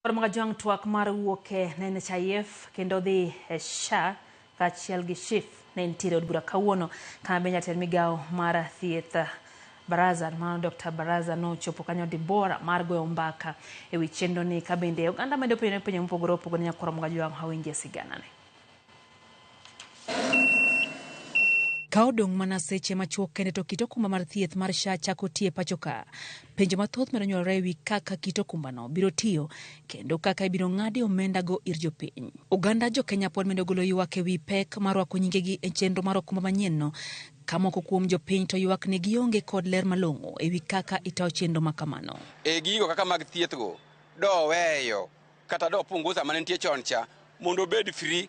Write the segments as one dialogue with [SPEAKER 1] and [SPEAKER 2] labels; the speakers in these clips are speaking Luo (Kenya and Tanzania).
[SPEAKER 1] Majang tuak mar wuoke ne SHIF kendo dhi SHA kaachiel gi SHIF ne nitiere od bura kawuono kama be jatend migawo mar thieth Barasa mano Dr. Barasa nochopo kanyo Debora mar goyo mbaka ewi chenro ni ka bende oganda medo penjo mopogore opogore nyakoro Majang hawinje sigana ne. Ka odong' mana seche machuok kende to kit okumba mar thieth mar SHA chako tiyo pacho ka. Penjo mathoth medo nyuolore ewi kaka kit okumbano biro tiyo kendo kaka ibiro ng'adi omenda go ir jopiny. Oganda jo Kenya pod medo golo ywak ewi pek mar rwako nyingegi e chenro mar okumba manyien no, ka moko kuom jopiny to ywak ni gionge kod ler malong'o ewi kaka itawo chenro makamano.
[SPEAKER 2] Gigo kaka mag thieth go do weyo kata do punguza mane nitie chon cha mondo bed free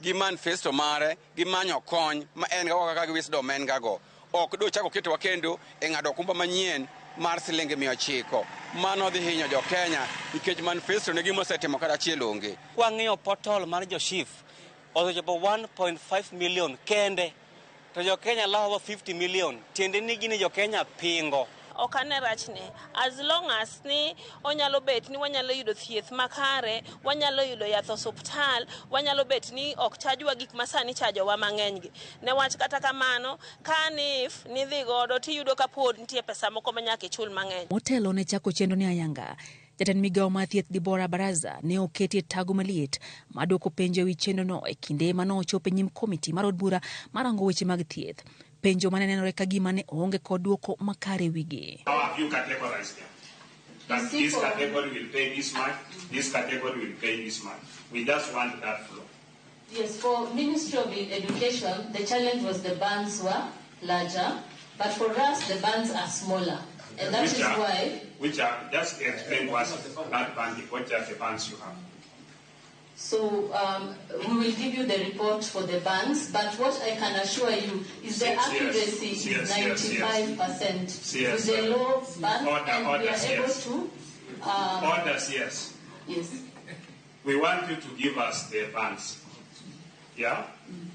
[SPEAKER 2] gi manifesto mare gi manyo kony ma en ga kaka gi wisdom en ga go ok do chako keto wakendo e ng'ado okumba manyien mar silingi 900 mano dhi hinyo jo Kenya nikech manifesto ne gimo setimo kata achiel onge.
[SPEAKER 3] Kwang'iyo portal mar jo SHIF osechopo 1.5 million kende to jo Kenya lawo 50 million tiende ni gini jo Kenya pingo.
[SPEAKER 4] Okane rachne as long as ni onyalo bet ni wanyalo yudo thieth makare, wanyalo yudo yath osuptal, wanyalo bet ni ok chajwa gik masani chajowa mang'eny gi. Ne wach kata kamano kanif ni dhi godo tiyudo ka pod nitie pesa moko manyaka ichul mang'eny.
[SPEAKER 1] Motelo ne chako chenro ni ayanga. Jatend migawo mar thieth Debora Barasa ne oketie tago maliet madwoko penjo ewi chenro no e kinde mano ochopo nyim komiti mar od bura marango weche mag thieth. Penjo mane nenore ka gima ne onge kod duoko makare wigi.
[SPEAKER 5] How have you categorized them? That this category will pay this much, this category will pay this much. We just want that flow.
[SPEAKER 6] Yes, for Ministry of Education, the challenge was the bands were larger, but for us, the bands are smaller. And that is why...
[SPEAKER 5] Just explain what's that band, what are the bands you have?
[SPEAKER 6] So we will give you the report for the bands, but what I can assure you is the accuracy is 95%. With the low band, and we are able to...
[SPEAKER 5] Orders, yes.
[SPEAKER 6] Yes.
[SPEAKER 5] We want you to give us the bands. Yeah?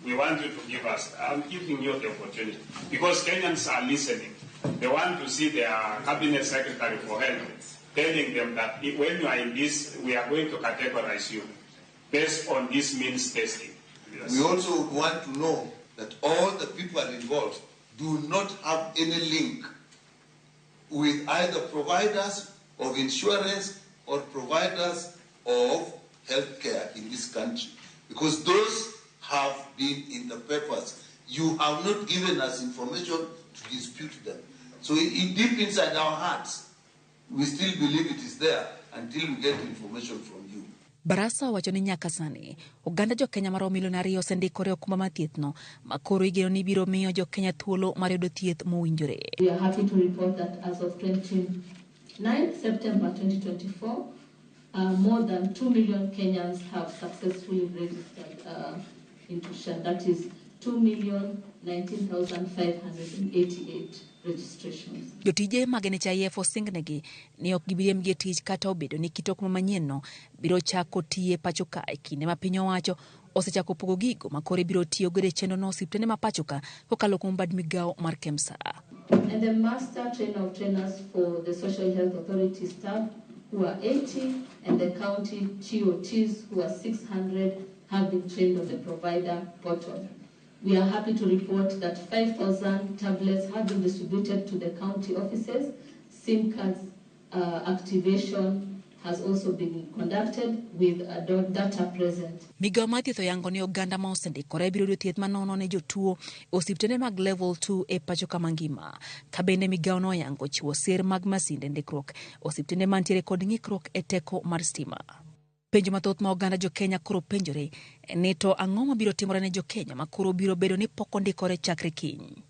[SPEAKER 5] We want you to give us... I'm giving you the opportunity. Because Kenyans are listening. They want to see their cabinet secretary for health telling them that when you are in this, we are going to categorize you based on this means testing. Yes.
[SPEAKER 7] We also want to know that all the people involved do not have any link with either providers of insurance or providers of healthcare in this country, because those have been in the papers. You have not given us information to dispute them. So deep inside our hearts, we still believe it is there until we get information from you.
[SPEAKER 1] Barasa wacho ni nyaka sani oganda jo Kenya maromo milion 2 osendikore okumba mar thieth no makoro igeno ni biro miyo jo Kenya thuolo mar yudo thieth mowinjore.
[SPEAKER 6] We are happy to report that as of 29 September 2024, more than 2 million Kenyans have successfully registered into SHA. That is 2,019,588 registrations.
[SPEAKER 1] Jotije mag SHIF osingnegi ni ok gibiriemgi tich kata obedo ni kit okumba manyien no biro chako tiye pacho ka e kinde ma piny owacho osechako pogo gigo makore biro tiyo godo e chenro no osiptende ma pacho ka kokalo kuom bad migawo mar KEMSA.
[SPEAKER 6] And the master trainer of trainers for the Social Health Authority staff who are 80 and the county TOTs who are 600 have been trained on the provider portal. We are happy to report that 5,000 tablets have been distributed to the county offices. SIM cards activation has also been conducted with data present.
[SPEAKER 1] Migawo mar thieth oyango ni oganda ma osendikore biro yudo thieth manono ne jotuo osiptende mag level 2 e pacho ka mangima. Ka bende migawo no oyango chiwo sir mag masinde ndikruok osiptende mantiere kod ng'ikruok e teko mar stima. Penjo mathoth ma oganda jo Kenya koro penjore ni to ang'o mabiro timore ne jo Kenya makoro biro bedo ni pok ondikore chakre kiny.